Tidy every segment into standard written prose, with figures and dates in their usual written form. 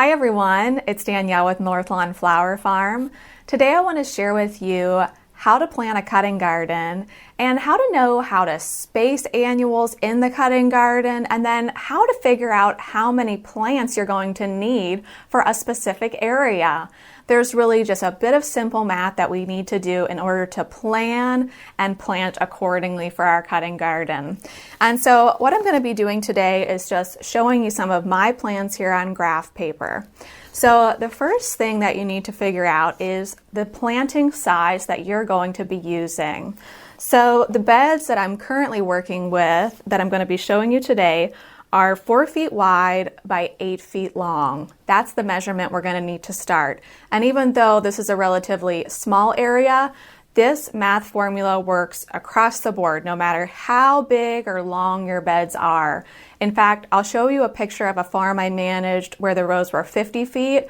Hi everyone, it's Danielle with Northlawn Flower Farm. Today I want to share with you how to plant a cutting garden and how to know how to space annuals in the cutting garden, and then how to figure out how many plants you're going to need for a specific area. There's really just a bit of simple math that we need to do in order to plan and plant accordingly for our cutting garden. And so what I'm going to be doing today is just showing you some of my plans here on graph paper. So the first thing that you need to figure out is the planting size that you're going to be using. So the beds that I'm currently working with, that I'm going to be showing you today, are 4 feet wide by 8 feet long. That's the measurement we're going to need to start. And even though this is a relatively small area, this math formula works across the board, no matter how big or long your beds are. In fact, I'll show you a picture of a farm I managed where the rows were 50 feet.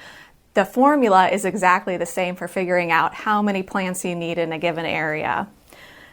The formula is exactly the same for figuring out how many plants you need in a given area.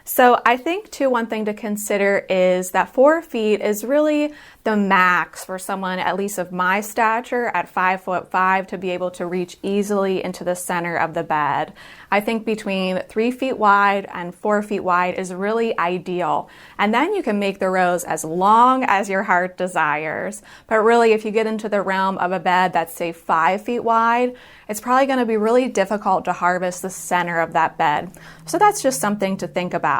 So I think too, one thing to consider is that 4 feet is really the max for someone, at least of my stature, at 5'5", to be able to reach easily into the center of the bed. I think between 3 feet wide and 4 feet wide is really ideal. And then you can make the rows as long as your heart desires. But really, if you get into the realm of a bed that's, say, 5 feet wide, it's probably going to be really difficult to harvest the center of that bed. So that's just something to think about.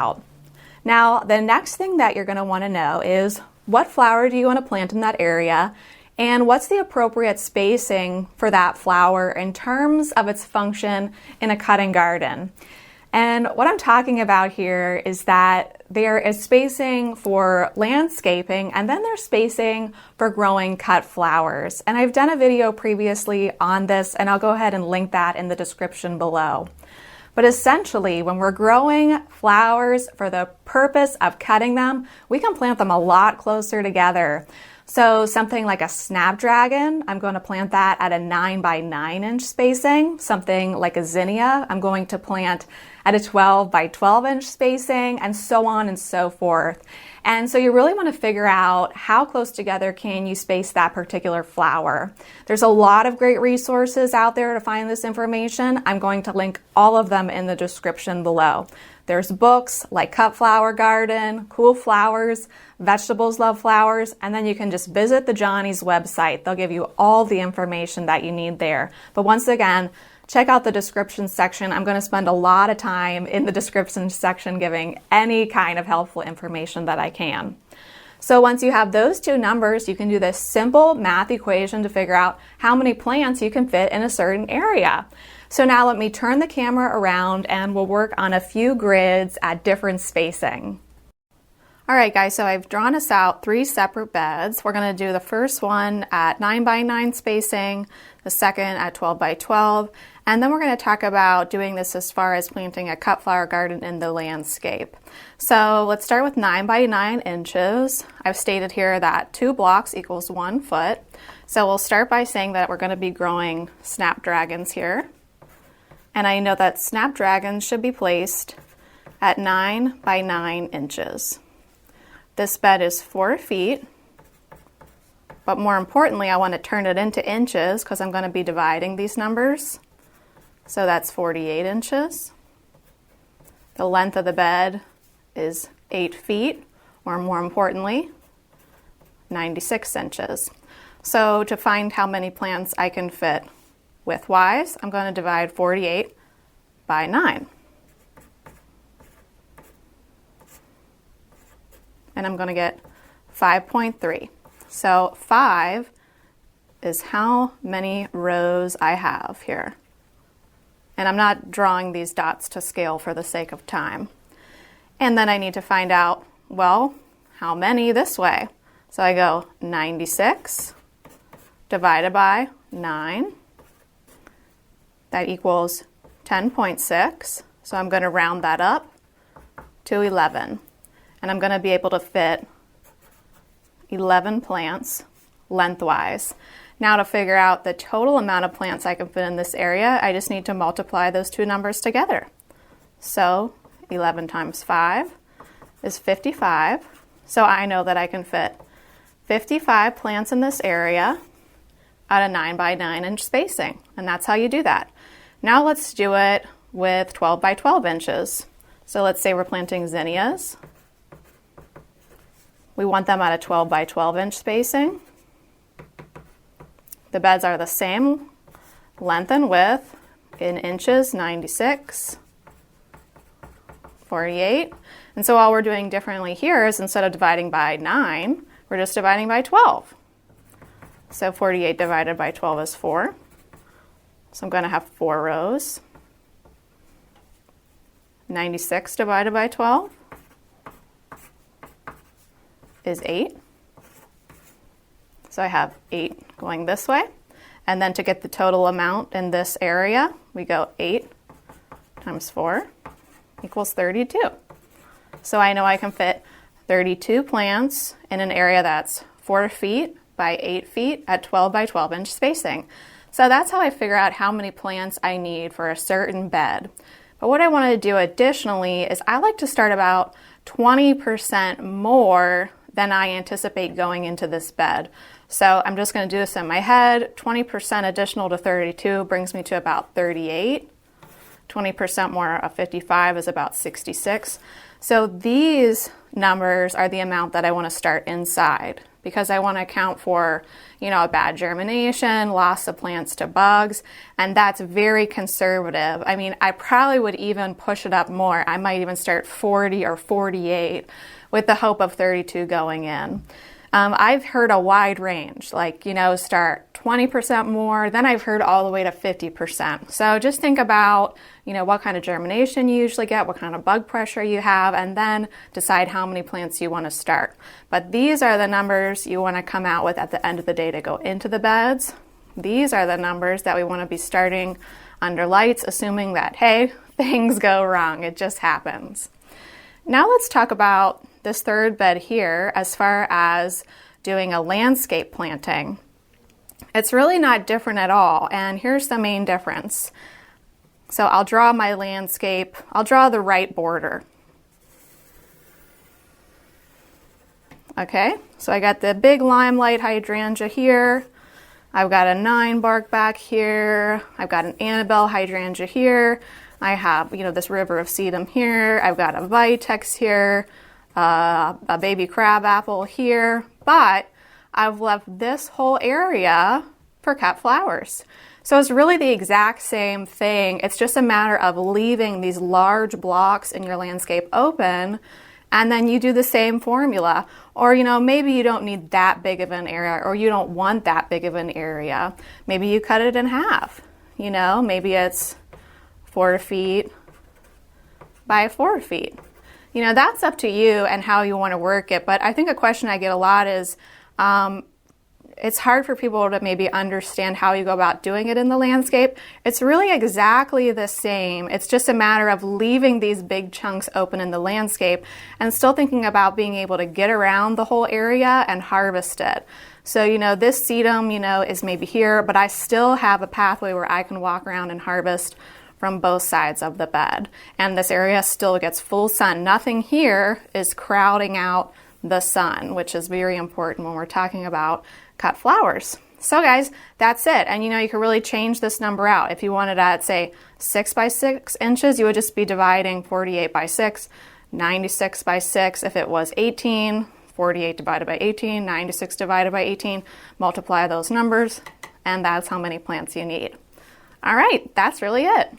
Now, the next thing that you're going to want to know is, what flower do you want to plant in that area? And what's the appropriate spacing for that flower in terms of its function in a cutting garden? And what I'm talking about here is that there is spacing for landscaping, and then there's spacing for growing cut flowers. And I've done a video previously on this, and I'll go ahead and link that in the description below. But essentially, when we're growing flowers for the purpose of cutting them, we can plant them a lot closer together. So something like a snapdragon, I'm going to plant that at a 9 by 9 inch spacing. Something like a zinnia, I'm going to plant at a 12 by 12 inch spacing, and so on and so forth. And so you really want to figure out how close together can you space that particular flower. There's a lot of great resources out there to find this information. I'm going to link all of them in the description below. There's books like Cut Flower Garden, Cool Flowers, Vegetables Love Flowers, and then you can just visit the Johnny's website. They'll give you all the information that you need there. But once again, check out the description section. I'm going to spend a lot of time in the description section giving any kind of helpful information that I can. So once you have those two numbers, you can do this simple math equation to figure out how many plants you can fit in a certain area. So now let me turn the camera around and we'll work on a few grids at different spacing. All right, guys, so I've drawn us out 3 separate beds. We're going to do the first one at 9 by 9 spacing, the second at 12 by 12, and then we're going to talk about doing this as far as planting a cut flower garden in the landscape. So let's start with 9 by 9 inches. I've stated here that 2 blocks equals 1 foot. So we'll start by saying that we're going to be growing snapdragons here. And I know that snapdragons should be placed at 9 by 9 inches. This bed is 4 feet, but more importantly, I want to turn it into inches because I'm going to be dividing these numbers. So that's 48 inches. The length of the bed is 8 feet, or more importantly, 96 inches. So to find how many plants I can fit width-wise, I'm going to divide 48 by 9. And I'm going to get 5.3. So 5 is how many rows I have here. And I'm not drawing these dots to scale for the sake of time. And then I need to find out, well, how many this way? So I go 96 divided by 9. That equals 10.6. So I'm going to round that up to 11. And I'm going to be able to fit 11 plants lengthwise. Now to figure out the total amount of plants I can fit in this area, I just need to multiply those two numbers together. So 11 times 5 is 55. So I know that I can fit 55 plants in this area at a 9 by 9 inch spacing. And that's how you do that. Now let's do it with 12 by 12 inches. So let's say we're planting zinnias. We want them at a 12 by 12 inch spacing. The beds are the same length and width in inches, 96, 48. And so all we're doing differently here is instead of dividing by 9, we're just dividing by 12. So 48 divided by 12 is 4. So I'm going to have 4 rows. 96 divided by 12 is 8. So I have 8 going this way. And then to get the total amount in this area, we go 8 times 4 equals 32. So I know I can fit 32 plants in an area that's 4 feet by 8 feet at 12 by 12 inch spacing. So that's how I figure out how many plants I need for a certain bed. But what I want to do additionally is I like to start about 20% more than I anticipate going into this bed. So I'm just going to do this in my head. 20% additional to 32 brings me to about 38. 20% more of 55 is about 66. So these numbers are the amount that I want to start inside because I want to account for, a bad germination, loss of plants to bugs, and that's very conservative. I mean, I probably would even push it up more. I might even start 40 or 48 with the hope of 32 going in. I've heard a wide range, start 20% more, then I've heard all the way to 50%. So just think about, what kind of germination you usually get, what kind of bug pressure you have, and then decide how many plants you want to start. But these are the numbers you want to come out with at the end of the day to go into the beds. These are the numbers that we want to be starting under lights, assuming that, hey, things go wrong. It just happens. Now let's talk about this third bed here as far as doing a landscape planting. It's really not different at all, and here's the main difference. So I'll draw my landscape, I'll draw the right border. Okay, so I got the big limelight hydrangea here, I've got a 9 bark back here, I've got an Annabelle hydrangea here, I have, this river of sedum here, I've got a vitex here, a baby crabapple here, but I've left this whole area for cut flowers. So it's really the exact same thing. It's just a matter of leaving these large blocks in your landscape open, and then you do the same formula. Or, maybe you don't need that big of an area, or you don't want that big of an area. Maybe you cut it in half. Maybe it's 4 feet by 4 feet. That's up to you and how you want to work it. But I think a question I get a lot is, it's hard for people to maybe understand how you go about doing it in the landscape. It's really exactly the same. It's just a matter of leaving these big chunks open in the landscape and still thinking about being able to get around the whole area and harvest it. So, this sedum, is maybe here, but I still have a pathway where I can walk around and harvest from both sides of the bed. And this area still gets full sun. Nothing here is crowding out the sun, which is very important when we're talking about cut flowers. So guys, that's it. And you can really change this number out. If you wanted at, say, 6 by 6 inches, you would just be dividing 48 by 6, 96 by 6. If it was 18, 48 divided by 18, 96 divided by 18, multiply those numbers, and that's how many plants you need. All right, that's really it.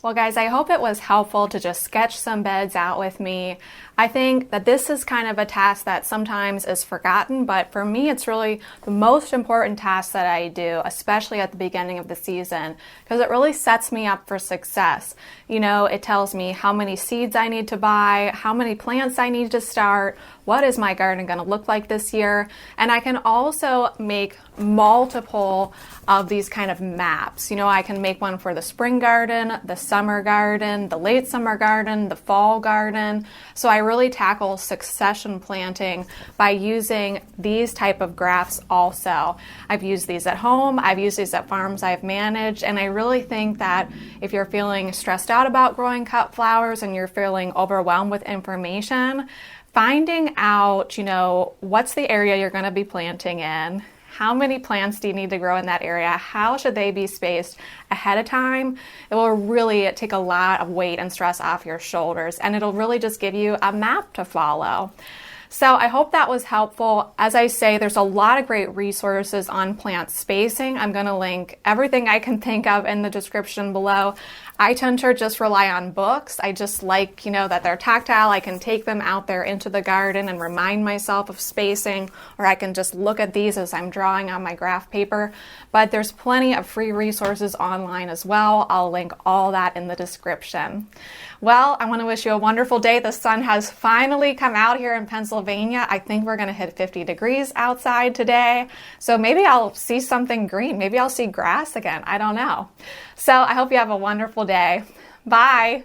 Well guys, I hope it was helpful to just sketch some beds out with me. I think that this is kind of a task that sometimes is forgotten, but for me it's really the most important task that I do, especially at the beginning of the season, because it really sets me up for success. It tells me how many seeds I need to buy, how many plants I need to start, what is my garden going to look like this year, and I can also make multiple of these kind of maps. I can make one for the spring garden, the summer garden, the late summer garden, the fall garden. So I really tackle succession planting by using these type of graphs also. I've used these at home, I've used these at farms I've managed, and I really think that if you're feeling stressed out about growing cut flowers and you're feeling overwhelmed with information, finding out, what's the area you're going to be planting in, how many plants do you need to grow in that area, how should they be spaced ahead of time, it will really take a lot of weight and stress off your shoulders, and it'll really just give you a map to follow. So I hope that was helpful. As I say, there's a lot of great resources on plant spacing. I'm going to link everything I can think of in the description below. I tend to just rely on books. I just like, that they're tactile. I can take them out there into the garden and remind myself of spacing, or I can just look at these as I'm drawing on my graph paper. But there's plenty of free resources online as well. I'll link all that in the description. Well, I want to wish you a wonderful day. The sun has finally come out here in Pennsylvania. I think we're going to hit 50 degrees outside today. So maybe I'll see something green. Maybe I'll see grass again. I don't know. So I hope you have a wonderful day. Bye.